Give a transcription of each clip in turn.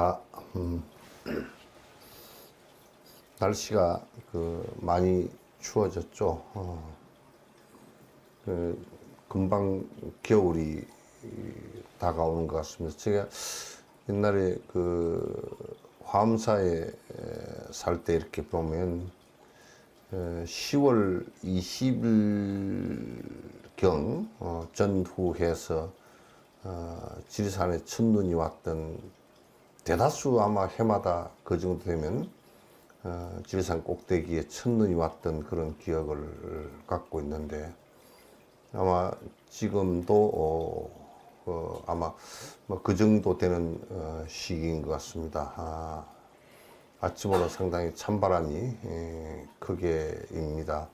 자, 날씨가 많이 추워졌죠. 금방 겨울이 다가오는 것 같습니다. 제가 옛날에 화엄사에 살 때 이렇게 보면 10월 20일경 전후해서 지리산에 첫눈이 왔던, 대다수 아마 해마다 그 정도 되면 지리산 꼭대기에 첫눈이 왔던 그런 기억을 갖고 있는데, 아마 지금도 아마 뭐 그 정도 되는 시기인 것 같습니다. 아침으로 상당히 찬바람이 크게 입니다.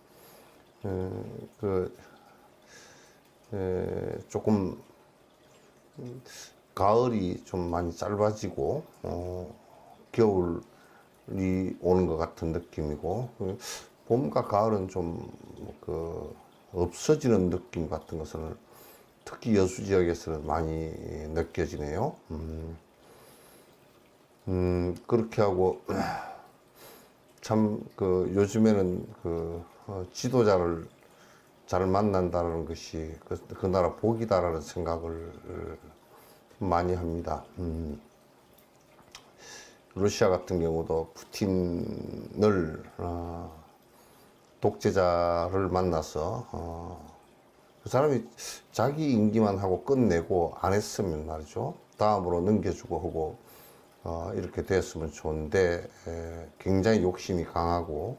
조금 가을이 좀 많이 짧아지고 겨울이 오는 것 같은 느낌이고, 봄과 가을은 좀 없어지는 느낌 같은 것을 특히 여수 지역에서는 많이 느껴지네요. 그렇게 하고 참 요즘에는 지도자를 잘 만난다는 것이 그 나라 복이다라는 생각을 많이 합니다. 러시아 같은 경우도 푸틴을 독재자를 만나서 그 사람이 자기 임기만 하고 끝내고 안 했으면 말이죠, 다음으로 넘겨주고 하고 이렇게 됐으면 좋은데, 굉장히 욕심이 강하고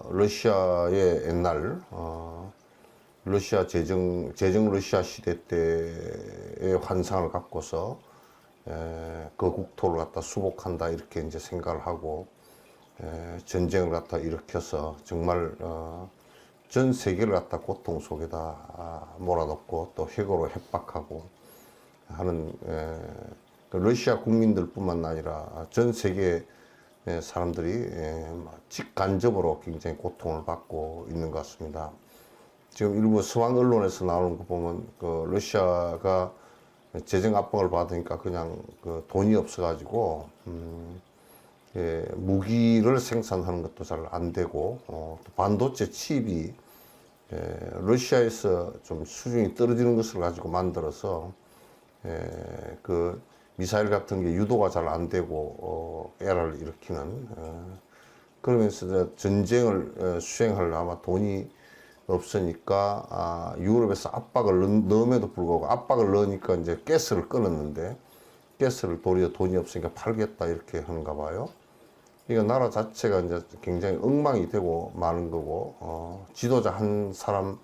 러시아의 옛날 러시아 제정 러시아 시대 때의 환상을 갖고서 그 국토를 갖다 수복한다 이렇게 이제 생각을 하고 전쟁을 갖다 일으켜서 정말 전 세계를 갖다 고통 속에다 몰아넣고 또 핵으로 협박하고 하는, 러시아 국민들뿐만 아니라 전 세계 사람들이 직간접으로 굉장히 고통을 받고 있는 것 같습니다. 지금 일부 서방 언론에서 나오는 거 보면 러시아가 재정 압박을 받으니까 그냥 돈이 없어가지고 무기를 생산하는 것도 잘 안 되고, 또 반도체 칩이 러시아에서 좀 수준이 떨어지는 것을 가지고 만들어서 미사일 같은 게 유도가 잘 안 되고 에러를 일으키는, 그러면서 전쟁을 수행할 아마 돈이 없으니까 유럽에서 압박을 넣음에도 불구하고 압박을 넣으니까 이제 가스를 끊었는데, 가스를 도리어 돈이 없으니까 팔겠다 이렇게 하는가 봐요. 그러니까 나라 자체가 이제 굉장히 엉망이 되고 마는 거고, 지도자 한 사람,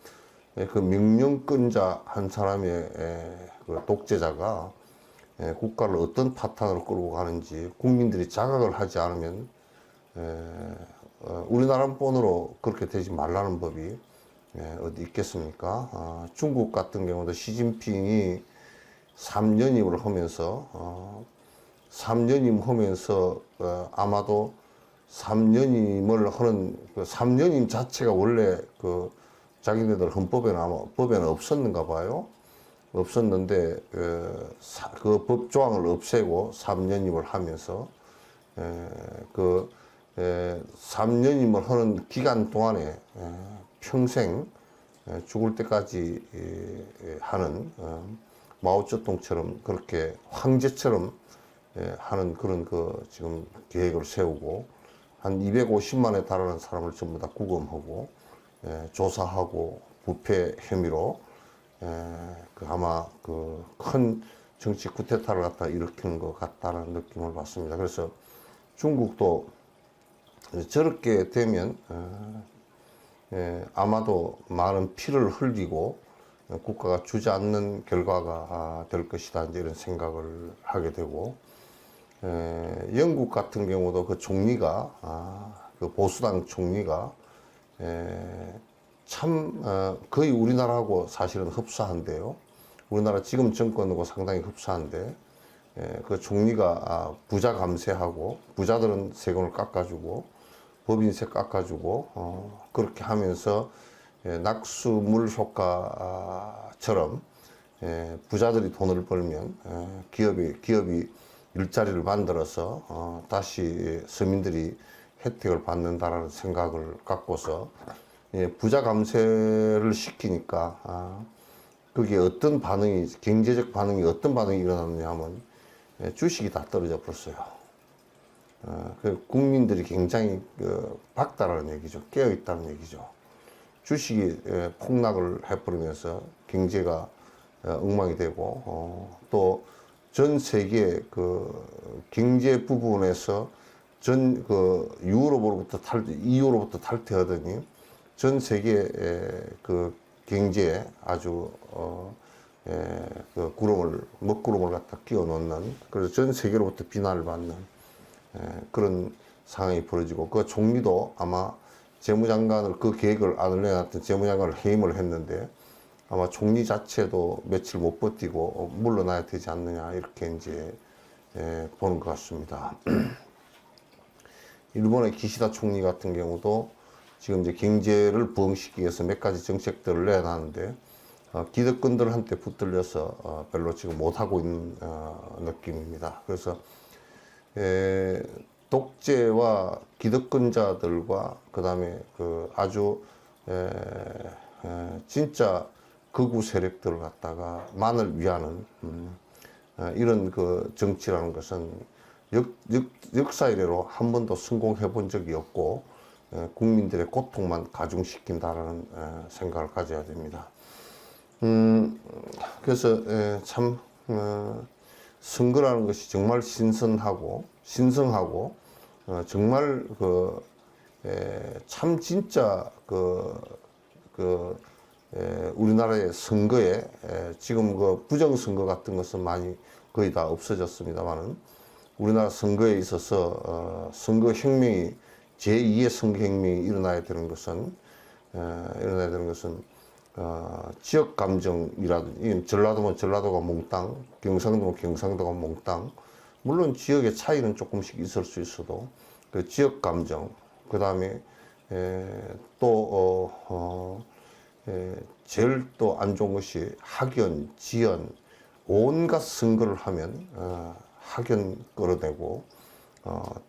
명령권자 한 사람의 독재자가 국가를 어떤 파탄으로 끌고 가는지 국민들이 자각을 하지 않으면 우리나라뿐으로 그렇게 되지 말라는 법이 어디 있겠습니까? 중국 같은 경우도 시진핑이 3년임을 하면서 3년임 하면서 아마도 3년임을 하는 3년임 자체가 원래 자기네들 헌법에는 아마 법에는 없었는가 봐요. 없었는데 그 법 조항을 없애고 3년임을 하면서 3년임을 하는 기간 동안에 평생 죽을 때까지 하는, 마오쩌둥처럼 그렇게 황제처럼 하는 그런 지금 계획을 세우고, 한 250만에 달하는 사람을 전부 다 구금하고 조사하고 부패 혐의로 아마 큰 정치 쿠데타를 갖다 일으키는 것 같다는 느낌을 받습니다. 그래서 중국도 저렇게 되면 아마도 많은 피를 흘리고 국가가 주저앉는 결과가 될 것이다, 이제 이런 생각을 하게 되고, 영국 같은 경우도 그 총리가 보수당 총리가 참 거의 우리나라하고 사실은 흡사한데요. 우리나라 지금 정권하고 상당히 흡사한데, 그 총리가 부자 감세하고 부자들은 세금을 깎아주고 법인세 깎아주고 그렇게 하면서 낙수물 효과처럼 부자들이 돈을 벌면 기업이 일자리를 만들어서 다시 서민들이 혜택을 받는다라는 생각을 갖고서 부자 감세를 시키니까 그게 어떤 반응이, 경제적 반응이 어떤 반응이 일어났느냐 하면 주식이 다 떨어져 버렸어요. 국민들이 굉장히 박다라는 얘기죠. 깨어있다는 얘기죠. 주식이 폭락을 해버리면서 경제가 엉망이 되고 또 전 세계 그 경제 부분에서 유럽으로부터 EU로부터 탈퇴하더니 전 세계 그 경제에 아주 그 먹구름을 갖다 끼워 놓는, 그래서 전 세계로부터 비난을 받는 그런 상황이 벌어지고, 그 총리도 아마 재무장관을, 그 계획을 안을 내놨던 재무장관을 해임을 했는데 아마 총리 자체도 며칠 못 버티고 물러나야 되지 않느냐, 이렇게 이제 보는 것 같습니다. 일본의 기시다 총리 같은 경우도 지금 이제 경제를 부흥시키기 위해서 몇 가지 정책들을 내놨는데 기득권들한테 붙들려서 별로 지금 못하고 있는 느낌입니다. 그래서 독재와 기득권자들과 그다음에 그 아주 진짜 극우 세력들을 갖다가 만을 위하는 이런 그 정치라는 것은 역사 이래로 한 번도 성공해 본 적이 없고 국민들의 고통만 가중시킨다라는 생각을 가져야 됩니다. 그래서 참 선거라는 것이 정말 신선하고 신성하고 정말 참 진짜 우리나라의 선거에 지금 그 부정선거 같은 것은 많이 거의 다 없어졌습니다만은 우리나라 선거에 있어서 선거혁명이 제2의 선거혁명이 일어나야 되는 것은 지역 감정이라든지, 전라도면 전라도가 몽땅, 경상도면 경상도가 몽땅, 물론 지역의 차이는 조금씩 있을 수 있어도 그 지역 감정, 그 다음에 제일 또 안 좋은 것이 학연, 지연, 온갖 선거를 하면 학연 끌어내고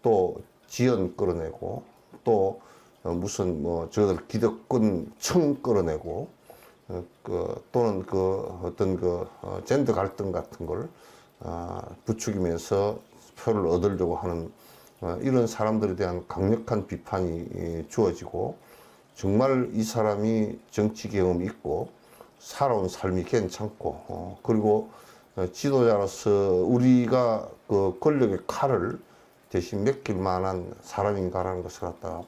또 지연 끌어내고 또 무슨 저들 기득권 청 끌어내고 또는 어떤 젠더 갈등 같은 걸 부추기면서 표를 얻으려고 하는 이런 사람들에 대한 강력한 비판이 주어지고, 정말 이 사람이 정치 경험이 있고 살아온 삶이 괜찮고 그리고 지도자로서 우리가 그 권력의 칼을 대신 맡길 만한 사람인가라는 것을 갖다가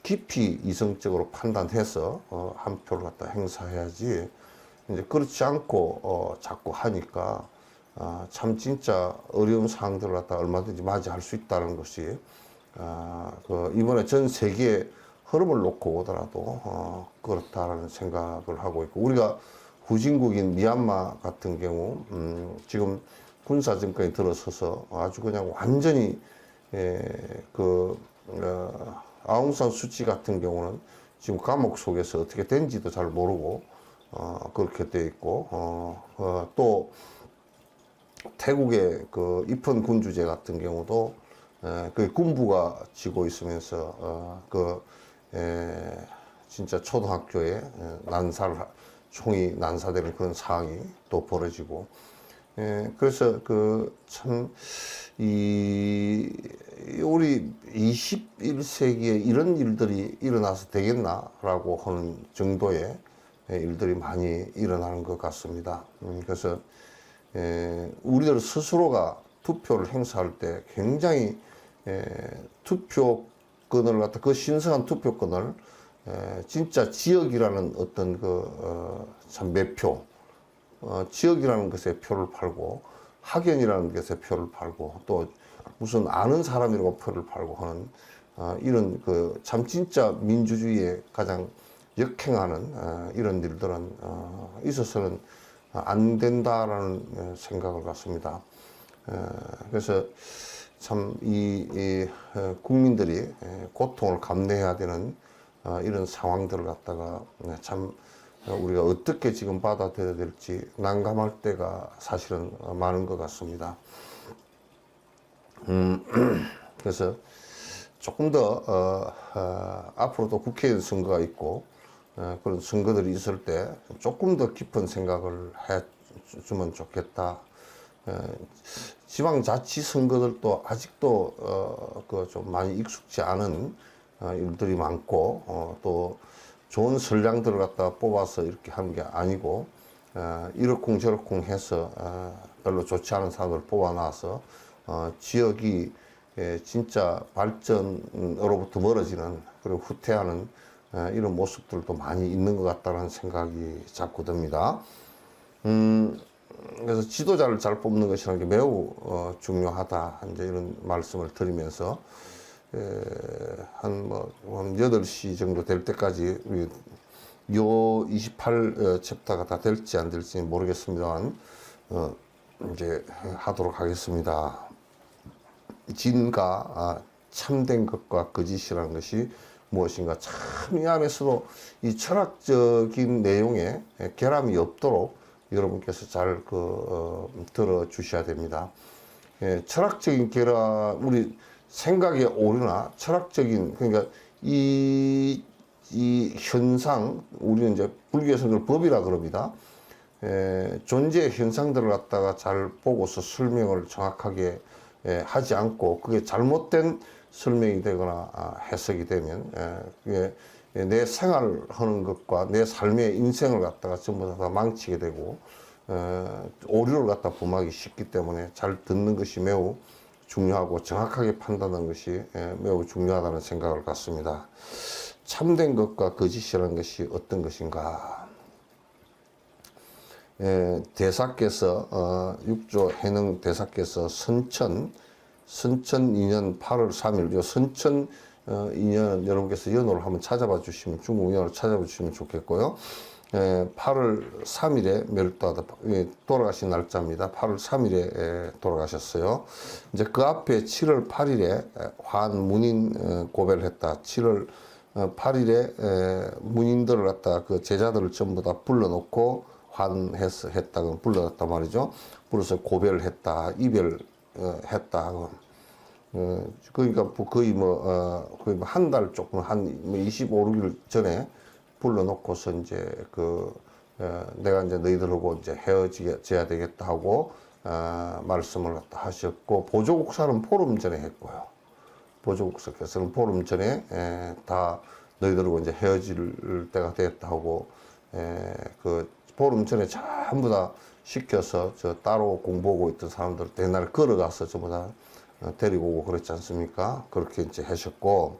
깊이 이성적으로 판단해서 한 표를 갖다 행사해야지, 이제 그렇지 않고 자꾸 하니까 참 진짜 어려운 상황들을 갖다 얼마든지 맞이할 수 있다는 것이 이번에 전 세계의 흐름을 놓고 오더라도 그렇다라는 생각을 하고 있고, 우리가 후진국인 미얀마 같은 경우 지금 군사 정권이 들어서서 아주 그냥 완전히 아웅산 수치 같은 경우는 지금 감옥 속에서 어떻게 된지도 잘 모르고 그렇게 돼 있고, 또 태국의 그 이펀 군주제 같은 경우도 그 군부가 지고 있으면서 진짜 초등학교에 총이 난사되는 그런 상황이 또 벌어지고, 그래서 우리 21세기에 이런 일들이 일어나서 되겠나라고 하는 정도의 일들이 많이 일어나는 것 같습니다. 그래서 우리들 스스로가 투표를 행사할 때 굉장히 투표권을 갖다, 그 신성한 투표권을 진짜 지역이라는 어떤 참 매표, 지역이라는 것에 표를 팔고 학연이라는 것에 표를 팔고 또 무슨 아는 사람이라고 표를 팔고 하는 이런 참 진짜 민주주의에 가장 역행하는 이런 일들은 있어서는 안 된다라는 생각을 갖습니다. 그래서 참 국민들이 고통을 감내해야 되는 이런 상황들을 갖다가 참 우리가 어떻게 지금 받아들여야 될지 난감할 때가 사실은 많은 것 같습니다. 그래서 조금 더 앞으로도 국회의원 선거가 있고 그런 선거들이 있을 때 조금 더 깊은 생각을 해주면 좋겠다. 지방자치 선거들도 아직도 그 좀 많이 익숙지 않은 일들이 많고 또 좋은 선량들을 갖다 뽑아서 이렇게 하는 게 아니고 이러쿵 저러쿵 해서 별로 좋지 않은 사람들을 뽑아놔서 지역이 진짜 발전으로부터 멀어지는 그리고 후퇴하는 이런 모습들도 많이 있는 것 같다는 생각이 자꾸 듭니다. 그래서 지도자를 잘 뽑는 것이라는 게 매우 중요하다. 이제 이런 말씀을 드리면서 한 8시 정도 될 때까지 우리 요 28 챕터가 다 될지 안 될지 모르겠습니다만 이제 하도록 하겠습니다. 진과 참된 것과 거짓이라는 것이 무엇인가. 참 이 안에서도 이 철학적인 내용에 결함이 없도록 여러분께서 잘 들어 주셔야 됩니다. 철학적인 결함, 우리 생각의 오류나 철학적인, 그러니까 이 현상, 우리는 이제 불교에서는 법이라 그럽니다. 존재의 현상들을 갖다가 잘 보고서 설명을 정확하게 하지 않고 그게 잘못된 설명이 되거나 해석이 되면 그게 내 생활하는 것과 내 삶의 인생을 갖다가 전부 다 망치게 되고 오류를 갖다 범하기 쉽기 때문에 잘 듣는 것이 매우 중요하고 정확하게 판단하는 것이 매우 중요하다는 생각을 갖습니다. 참된 것과 거짓이라는 것이 어떤 것인가. 대사께서 육조 해능 대사께서 선천 2년 8월 3일 요 선천 2년 여러분께서 연호를 한번 찾아봐 주시면 중국 연호를 찾아봐 주시면 좋겠고요. 8월 3일에 멸도하다 돌아가신 날짜입니다. 8월 3일에 돌아가셨어요. 이제 그 앞에 7월 8일에 환문인 고배를 했다. 7월 8일에 문인들을 갖다 그 제자들을 전부 다 불러놓고 했다고 불러놨단 말이죠. 불러서 고배를 했다. 이별했다. 그러니까 거의 거의 한 달 조금 한 25, 6일 전에 불러놓고서 이제 내가 이제 너희들하고 이제 헤어져야 되겠다 하고 말씀을 하셨고, 보조국사는 보름 전에 했고요. 보조국사께서는 보름 전에 다 너희들하고 이제 헤어질 때가 됐다 하고 그 보름 전에 전부 다 시켜서 저 따로 공부하고 있던 사람들 옛날에 걸어가서 전부 다 데리고 오고 그랬지 않습니까? 그렇게 이제 하셨고,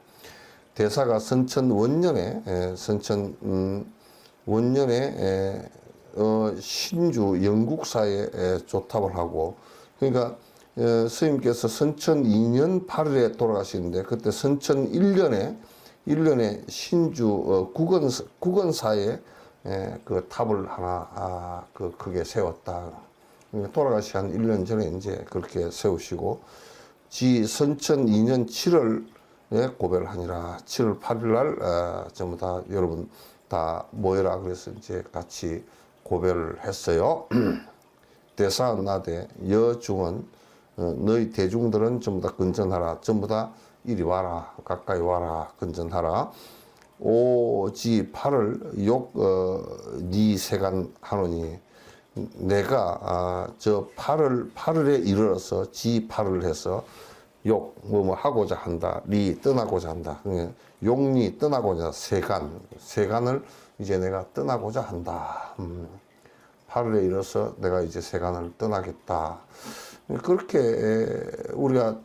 대사가 선천 원년에 신주 영국사에 조탑을 하고, 그러니까 스님께서 선천 2년 8일에 돌아가시는데 그때 선천 1년에 신주 국원사에 그 탑을 하나 크게 세웠다. 돌아가시 한 1년 전에 이제 그렇게 세우시고, 지 선천 2년 7월에 고배를 하니라. 7월 8일 날 전부 다 여러분 다 모여라 그래서 이제 같이 고배를 했어요. 대사 나대 여중은 너희 대중들은 전부 다 근전하라. 전부 다 이리 와라. 가까이 와라. 근전하라. 오지 8을 니 세간 하노니, 내가 저 8월에 이르러서 지 8을 해서 뭐 하고자 한다. 리 떠나고자 한다. 용리 떠나고자 세간을 이제 내가 떠나고자 한다. 8월에 이르러서 내가 이제 세간을 떠나겠다. 그렇게 우리가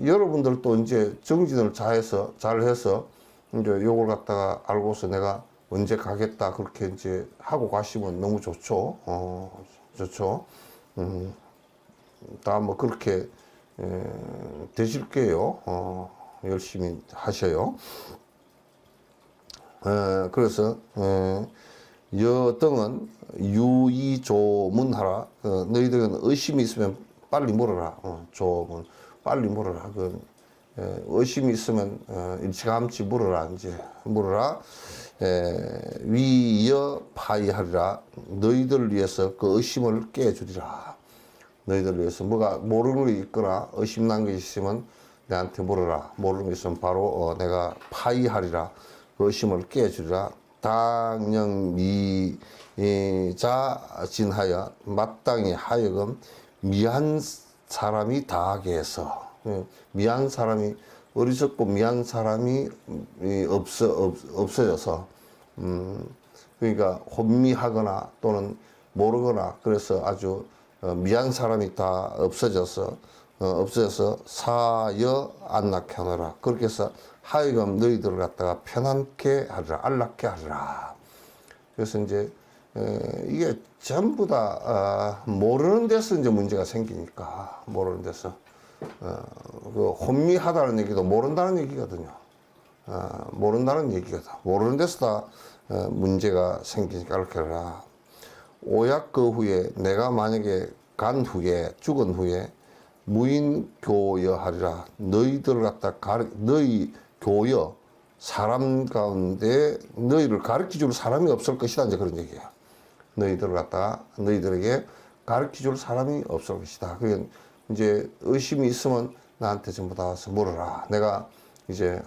여러분들도 이제 정진을 잘해서 이제 요걸 갖다가 알고서 내가 언제 가겠다 그렇게 이제 하고 가시면 너무 좋죠. 좋죠. 다 뭐 그렇게 되실 거예요. 열심히 하셔요. 그래서 여등은 유의조문하라. 너희들은 의심이 있으면 빨리 물어라. 조문 빨리 물어라. 의심이 있으면 일찌감치 물어라. 이제 물어라. 위여 파이하리라. 너희들을 위해서 그 의심을 깨주리라. 너희들을 위해서 뭐가 모르는 게 있거나 의심난 것이 있으면 내한테 물어라. 모르는 게 있으면 바로 내가 파이하리라. 그 의심을 깨주리라. 당영미자 진하여 마땅히 하여금 미한 사람이 다하게 해서 미한 사람이 어리석고 미한 사람이 없어져서 그러니까 혼미하거나 또는 모르거나 그래서 아주 미한 사람이 다 없어져서 사여 안락해 하노라. 그렇게 해서 하여금 너희들을 갖다가 편안케 하리라. 안락케 하리라. 그래서 이제 이게 전부 다 모르는 데서 이제 문제가 생기니까 모르는 데서 그 혼미하다는 얘기도 모른다는 얘기거든요. 모른다는 얘기거든. 모르는 데서 다 문제가 생기니까 이렇게 하라. 오약 그 후에 내가 만약에 간 후에 죽은 후에 무인교여하리라. 너희들을 갖다 너희 교여 사람 가운데 너희를 가르쳐 줄 사람이 없을 것이다. 이제 그런 얘기야. 너희들을 갖다가 너희들에게 가르쳐 줄 사람이 없을 것이다. 그게 이제 의심이 있으면 나한테 전부 다 와서 물어라. 내가 이제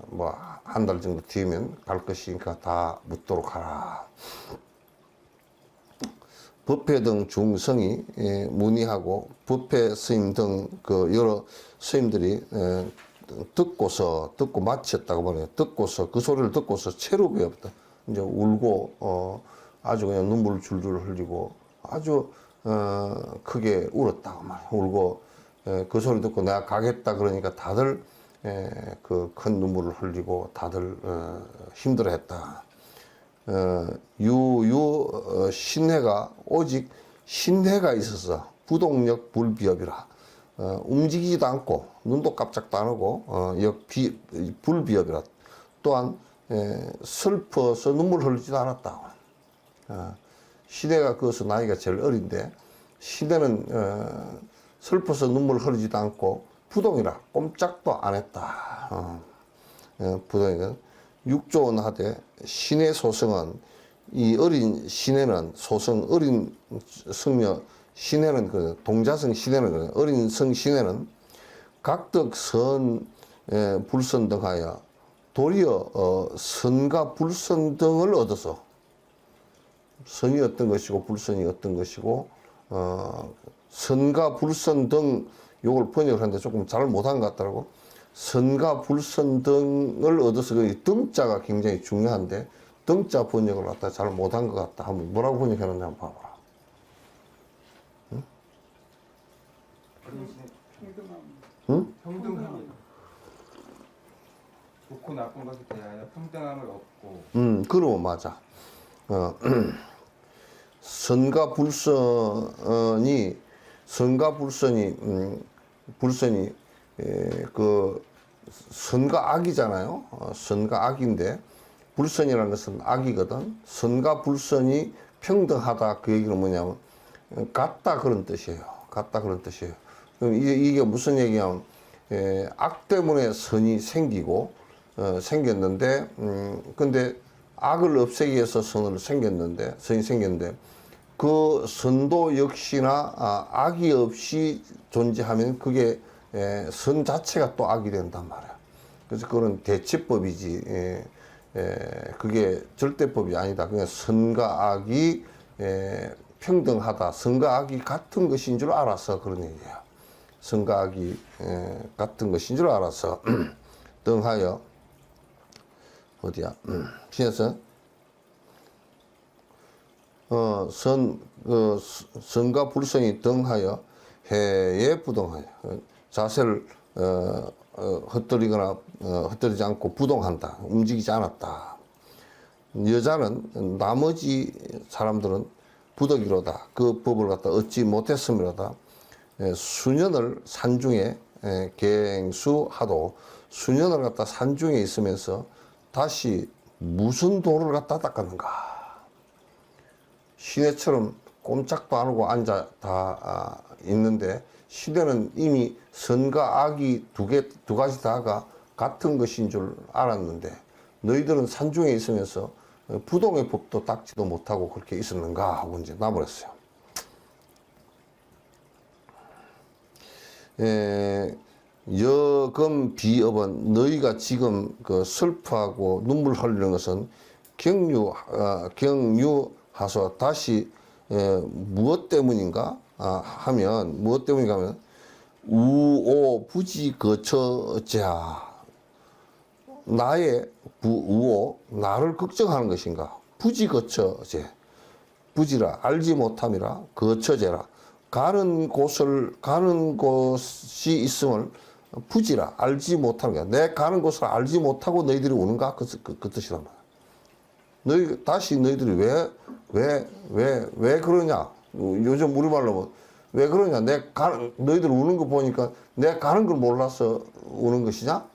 뭐 한 달 정도 뒤면 갈 것이니까 다 묻도록 하라. 법회 등 중성이 문의하고 법회 스님 등 그 여러 스님들이 듣고 마쳤다고 말해요. 듣고서 그 소리를 듣고서 체루비었다. 이제 울고 아주 그냥 눈물을 줄줄 흘리고 아주 크게 울었다고 말해요. 울고 그 소리 듣고 내가 가겠다 그러니까 다들 그 큰 눈물을 흘리고 다들 힘들어했다. 신해가 오직 신해가 있어서 부동력 불비업이라. 움직이지도 않고 눈도 깜짝도 안 하고 불비업이라. 또한 슬퍼서 눈물 흘리지도 않았다. 신해가 그것은 나이가 제일 어린데 신해는 슬퍼서 눈물 흘리지도 않고 부동이라 꼼짝도 안 했다. 부동이는 육조원 하되 신의 소성은 이 어린 신해는 소성 어린 성녀 신해는 그 동자성 신해는 어린 성 신해는 각덕 선 불선 등하여 도리어 선과 불선 등을 얻어서 선이 어떤 것이고 불선이 어떤 것이고 선과 불선 등 요걸 번역을 하는데 조금 잘 못한 것 같더라고. 선과 불선 등을 얻어서 그 등자가 굉장히 중요한데 등자 번역을 갖다 잘 못한 것 같다. 한번 뭐라고 번역해놨냐 한번 봐봐라. 응? 응? 평등함. 좋고 나쁜 것에 대하여 평등함을 얻고. 그러면 맞아. 선과 불선이 그 선과 악이잖아요. 선과 악인데 불선이라는 것은 악이거든. 선과 불선이 평등하다 그 얘기는 뭐냐면 같다 그런 뜻이에요. 같다 그런 뜻이에요. 그럼 이게 무슨 얘기냐면 악 때문에 선이 생기고 생겼는데 근데 악을 없애기 위해서 선이 생겼는데 그 선도 역시나 악이 없이 존재하면 그게 선 자체가 또 악이 된단 말이야. 그래서 그건 대치법이지. 그게 절대법이 아니다. 그냥 선과 악이 평등하다. 선과 악이 같은 것인 줄 알아서 그런 얘기야. 선과 악이 같은 것인 줄 알아서 등하여 어디야? 신에서 선과 불선이 등하여 해에 부동하여 자세를 헛들이거나 헛들이지 않고 부동한다. 움직이지 않았다. 여자는 나머지 사람들은 부득이로다. 그 법을 갖다 얻지 못했음이로다. 수년을 산중에 갱수하도 수년을 갖다 산중에 있으면서 다시 무슨 도를 갖다 닦았는가. 시내처럼 꼼짝도 안 하고 앉아 다 있는데 시대는 이미 선과 악이 두 가지 다가 같은 것인 줄 알았는데 너희들은 산중에 있으면서 부동의 법도 닦지도 못하고 그렇게 있었는가 하고 이제 나버렸어요. 여금 비업은 너희가 지금 그 슬퍼하고 눈물 흘리는 것은 경유하소. 다시 무엇 때문인가 하면 무엇 때문인가 하면 우오 부지 거처자. 나의 우오 나를 걱정하는 것인가. 부지 거처제. 부지라 알지 못함이라 거처제라. 가는 곳이 있음을 부지라 알지 못함이라. 내 가는 곳을 알지 못하고 너희들이 오는가 그 뜻이란 말이야. 너희들이 왜 그러냐. 요즘 우리말로 뭐 왜 그러냐. 너희들 우는 거 보니까 내 가는 걸 몰라서 우는 것이냐.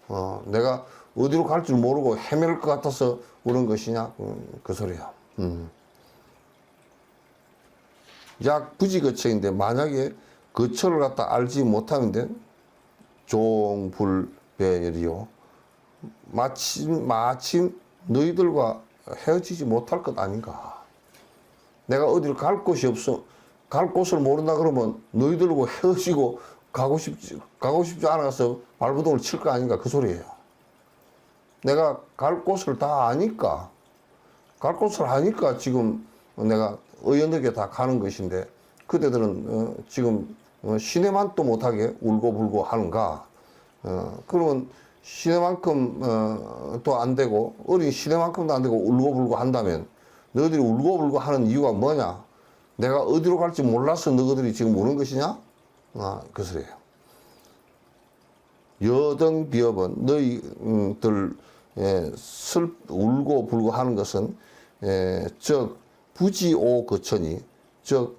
내가 어디로 갈 줄 모르고 헤맬 것 같아서 우는 것이냐. 그 소리야. 약 부지거처인데 만약에 거처를 갖다 알지 못하는데 종불배열이요. 마침 너희들과 헤어지지 못할 것 아닌가. 내가 어디를 갈 곳이 없어. 갈 곳을 모른다 그러면 너희들과 헤어지고 가고 싶지 않아서 발버둥을 칠 거 아닌가. 그 소리예요. 내가 갈 곳을 다 아니까. 갈 곳을 아니까 지금 내가 의연하게 다 가는 것인데 그대들은 지금 시내만도 못하게 울고불고 하는가. 그러면 시내만큼 또 안 되고 어린 시내만큼도 안 되고 울고불고 한다면 너희들이 울고불고 하는 이유가 뭐냐. 내가 어디로 갈지 몰라서 너희들이 지금 우는 것이냐. 그 소리예요. 여등비업은 너희들 울고불고 하는 것은 즉 부지오 거처니 즉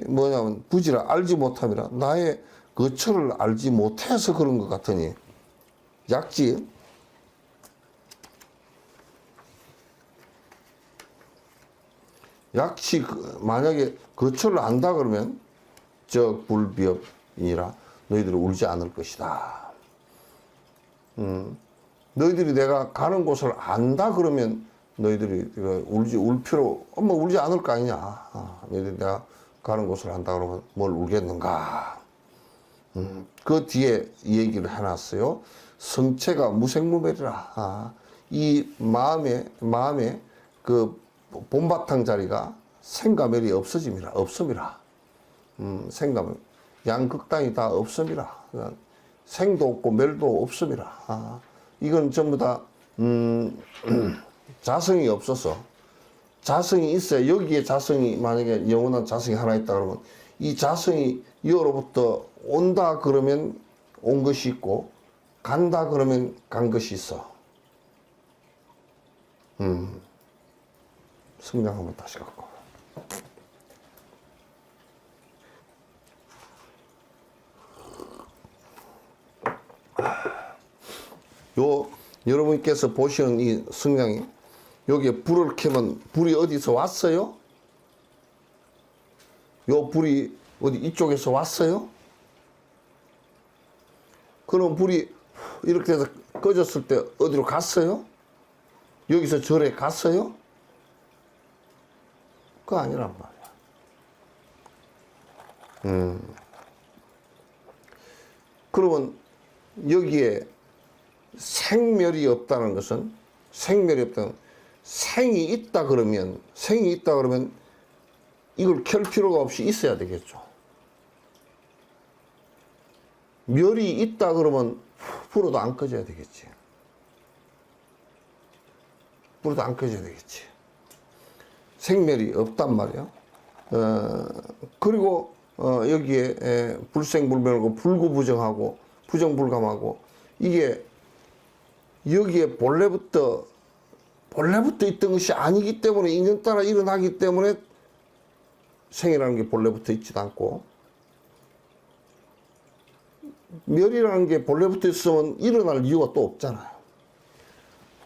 뭐냐면 부지라 알지 못함이라 나의 거처를 알지 못해서 그런 것 같으니 약지 만약에 거처를 안다 그러면 즉 불비업이니라 너희들이 울지 않을 것이다. 너희들이 내가 가는 곳을 안다 그러면 너희들이 울 필요 울지 않을 거 아니냐. 너희들이 내가 가는 곳을 안다 그러면 뭘 울겠는가. 그 뒤에 이 얘기를 해놨어요. 성체가 무생무멸이라. 이 마음에 그 본바탕 자리가 생가멸이 없음이라. 생가멸 양극단이 다 없음이라. 생도 없고 멸도 없음이라. 이건 전부 다 자성이 없어서 자성이 있어야 여기에 자성이 만약에 영원한 자성이 하나 있다 그러면 이 자성이 여로부터 온다 그러면 온 것이 있고 간다 그러면 간 것이 있어. 성경 한번 다시 갖고 여러분께서 보시는 이 성냥이 여기에 불을 켜면 불이 어디서 왔어요? 요 불이 어디 이쪽에서 왔어요? 그럼 불이 이렇게 해서 꺼졌을 때 어디로 갔어요? 여기서 절에 갔어요? 그거 아니란 말이야. 그러면 여기에 생멸이 없다는 것은 생이 있다 그러면 이걸 켤 필요가 없이 있어야 되겠죠. 멸이 있다 그러면 불어도 안 꺼져야 되겠지. 불어도 안 꺼져야 되겠지. 생멸이 없단 말이야. 그리고 여기에 불생불멸하고 불구부정하고 부정불감하고 이게 여기에 본래부터 있던 것이 아니기 때문에 인연 따라 일어나기 때문에 생이라는 게 본래부터 있지도 않고 멸이라는 게 본래부터 있으면 일어날 이유가 또 없잖아요.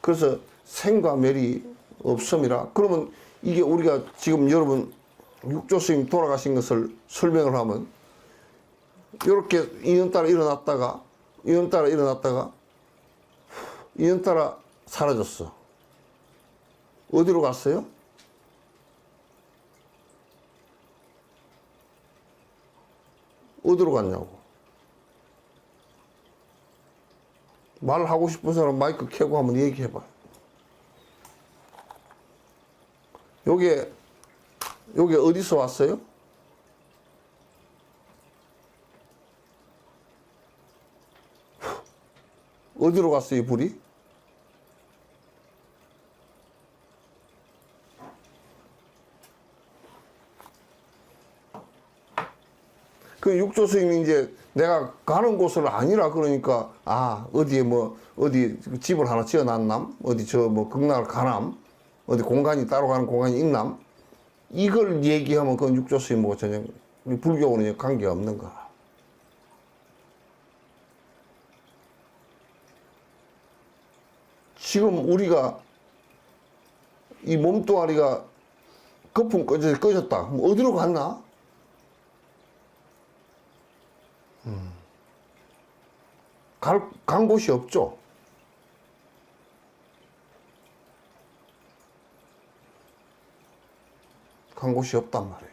그래서 생과 멸이 없음이라. 그러면 이게 우리가 지금 여러분 육조 스님 돌아가신 것을 설명을 하면 이렇게 인연 따라 일어났다가 사라졌어. 어디로 갔어요? 어디로 갔냐고. 말하고 싶은 사람 마이크 켜고 한번 얘기해봐. 요게 어디서 왔어요? 어디로 갔어요, 이 불이? 그 육조 스님이 이제 내가 가는 곳을 아니라 그러니까, 어디에 어디 집을 하나 지어놨남? 어디 극락을 가남? 어디 공간이 따로 가는 공간이 있남? 이걸 얘기하면 그건 육조 스님하고 전혀 불교하고는 관계가 없는 거야. 지금 우리가 이 몸뚱아리가 거품 꺼졌다. 그럼 어디로 갔나? 간 곳이 없죠. 간 곳이 없단 말이에요.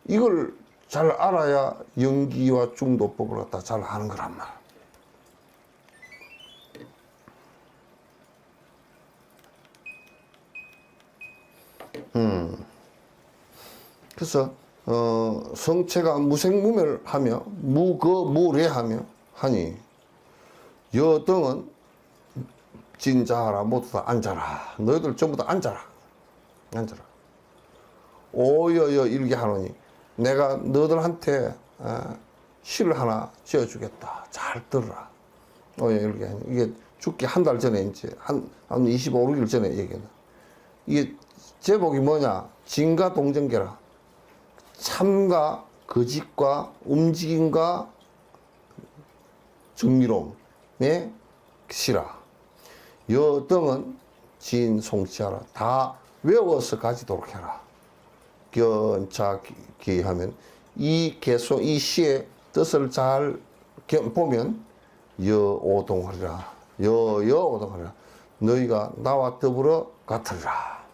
이걸 잘 알아야 연기와 중도법을 갖다 잘 아는 거란 말. 그래서 성체가 무생무멸하며 무거무례하며 하니 여등은 진자하라 모두 다 앉아라. 너희들 전부 다 앉아라. 오여여 일게 하노니 내가 너희들한테 시를 하나 지어주겠다. 잘 들으라. 오여여 일게 하니 이게 죽기 한 달 전에 이제 한 25, 6일 전에 얘기는 이게 제목이 뭐냐? 진과 동정계라. 참과 거짓과 움직임과 정미로움의 시라. 여등은 진송치하라. 다 외워서 가지도록 해라. 견차기 하면 이 시의 뜻을 잘 보면 여오동하리라. 여오동하리라. 너희가 나와 더불어 같으리라.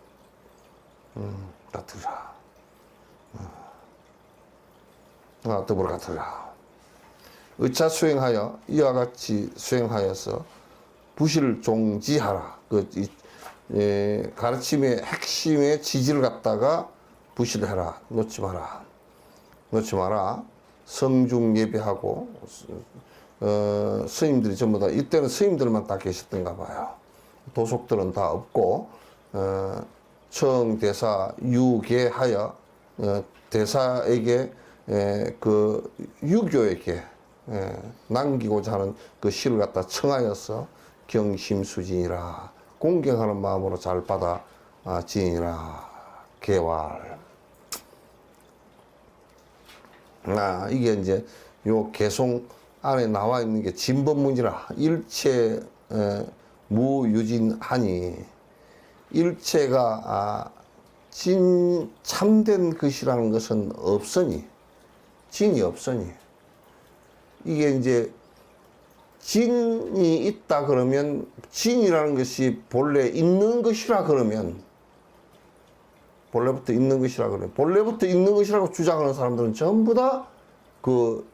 같으리라. 더불어 같으리라. 의차 수행하여 이와 같이 수행하여서 부실 종지하라. 가르침의 핵심의 지지를 갖다가 부실해라. 놓지 마라. 성중 예배하고 스님들이 전부 다 이때는 스님들만 다 계셨던가 봐요. 도속들은 다 없고 청대사 유계하여 대사에게 그 유교에게 남기고자 하는 그 시를 갖다 청하여서 경심수진이라 공경하는 마음으로 잘 받아 지니라. 개활. 이게 이제 요 개송 안에 나와 있는 게 진법문이라. 일체 무유진하니 일체가 참된 것이라는 것은 없으니, 진이 없으니, 이게 이제 진이 있다 그러면, 진이라는 것이 본래 있는 것이라 그러면, 본래부터 있는 것이라고 주장하는 사람들은 전부 다 그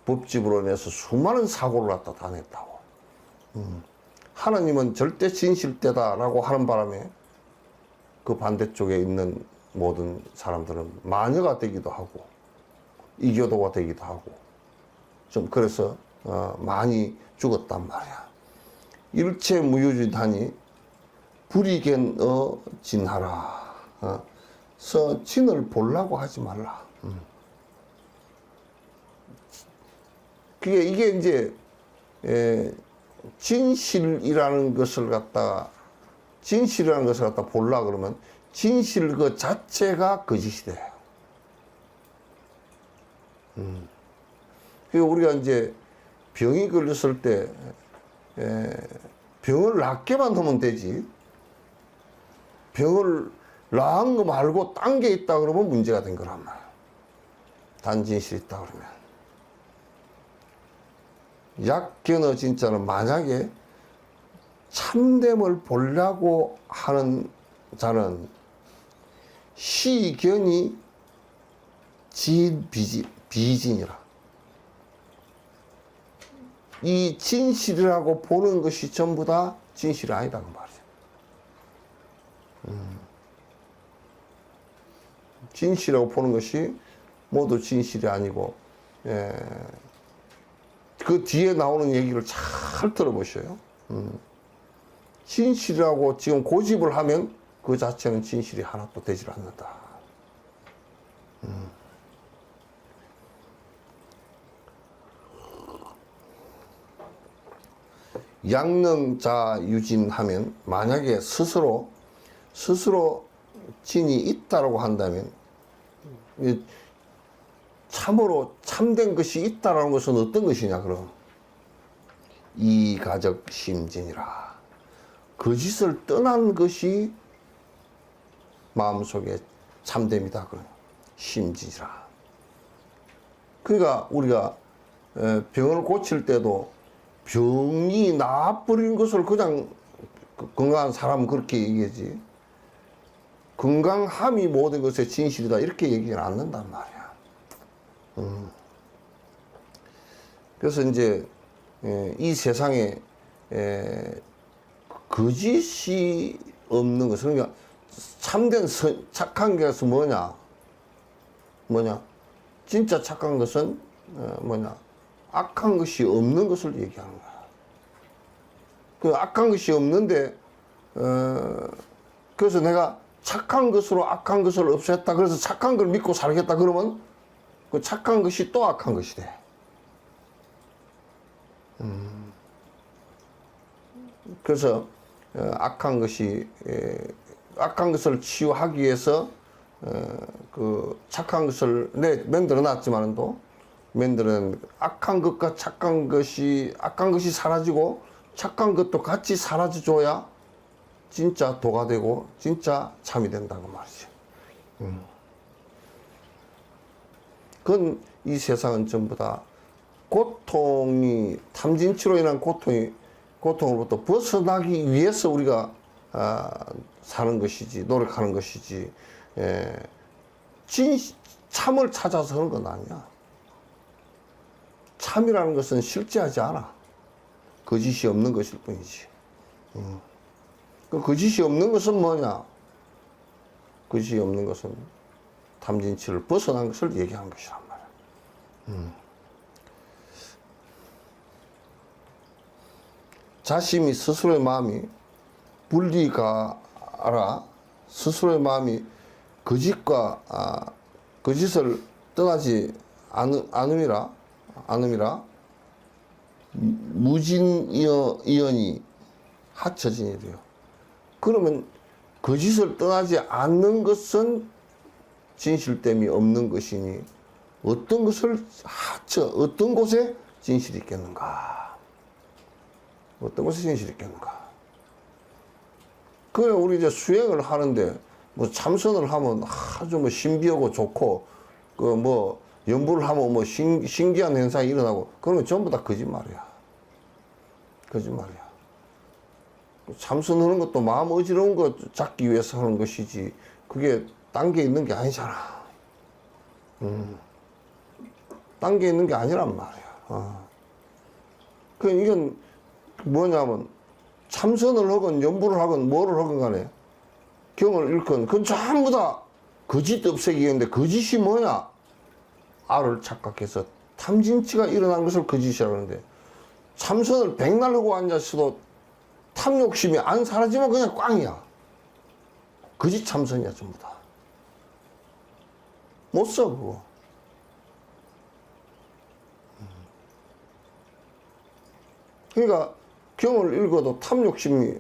법집으로 인해서 수많은 사고를 갖다 다 냈다고. 하나님은 절대 진실되다라고 하는 바람에 그 반대쪽에 있는 모든 사람들은 마녀가 되기도 하고 이교도가 되기도 하고 좀 그래서 많이 죽었단 말이야. 일체 무유진하니 불이견 진하라. 서 진을 보려고 하지 말라. 이게 이제 진실이라는 것을 갖다 보려 그러면 진실 그 자체가 거짓이 돼요. 그리고 우리가 이제 병이 걸렸을 때 병을 낫게만 하면 되지, 병을 나은 거 말고 딴 게 있다 그러면 문제가 된 거란 말이야. 단진실이 있다 그러면. 약견의 진짜는 만약에 참됨을 보려고 하는 자는 시견이 비진이라. 이 진실이라고 보는 것이 전부 다 진실이 아니다 그 말이죠. 진실이라고 보는 것이 모두 진실이 아니고, 그 뒤에 나오는 얘기를 잘 들어보셔요. 진실이라고 지금 고집을 하면 그 자체는 진실이 하나도 되질 않는다. 양능자 유진하면 만약에 스스로 진이 있다라고 한다면 참으로 참된 것이 있다라는 것은 어떤 것이냐 그럼 이가적 심진이라. 거짓을 떠난 것이 마음속에 참됨이다 그래요. 심진이라. 그러니까 우리가 병을 고칠 때도 병이 나버린 것을 그냥 건강한 사람은 그렇게 얘기하지. 건강함이 모든 것의 진실이다 이렇게 얘기는 않는단 말이야. 그래서 이제 이 세상에 거짓이 없는 것은 그러니까 참된 착한 것은 뭐냐 진짜 착한 것은 악한 것이 없는 것을 얘기하는 거야. 그 악한 것이 없는데 그래서 내가 착한 것으로 악한 것을 없앴다. 그래서 착한 걸 믿고 살겠다. 그러면 그 착한 것이 또 악한 것이 돼. 그래서 악한 것을 치유하기 위해서 그 착한 것을 만들어 놨지만도 악한 것과 악한 것이 사라지고 착한 것도 같이 사라져 줘야 진짜 도가 되고 진짜 참이 된다고 말이죠. 그건 이 세상은 전부 다 고통이 탐진치로 인한 고통으로부터 벗어나기 위해서 우리가 사는 것이지 노력하는 것이지 참을 찾아서 하는 건 아니야. 참이라는 것은 실제하지 않아. 거짓이 없는 것일 뿐이지. 그 거짓이 없는 것은 뭐냐? 거짓이 없는 것은 탐진치를 벗어난 것을 얘기하는 것이란 말이야. 자심이 스스로의 마음이 분리가라. 스스로의 마음이 거짓을 떠나지 않음이라 무진이언이 합쳐진이래요. 그러면 거짓을 떠나지 않는 것은 진실됨이 없는 것이니 어떤 것을 어떤 곳에 진실이 있겠는가? 어떤 곳에 진실이 있겠는가? 그래 우리 이제 수행을 하는데 뭐 참선을 하면 아주 뭐 신비하고 좋고 그 뭐 연부를 하면 뭐 신기한 현상이 일어나고 그런 건 전부 다 거짓말이야. 거짓말이야. 참선하는 것도 마음 어지러운 거 잡기 위해서 하는 것이지 그게 딴 게 있는 게 아니잖아. 딴 게 있는 게 아니란 말이야. 그 이건 뭐냐면 참선을 하건 연부를 하건 뭐를 하건 간에 경을 읽건 그건 전부 다 거짓 없애기 위한데 거짓이 뭐냐? 알을 착각해서 탐진치가 일어난 것을 거짓이라고 하는데 참선을 백날 하고 앉았어도 탐욕심이 안 사라지면 그냥 꽝이야. 거짓 참선이야 전부 다. 못 써 그거. 그러니까 경을 읽어도 탐욕심이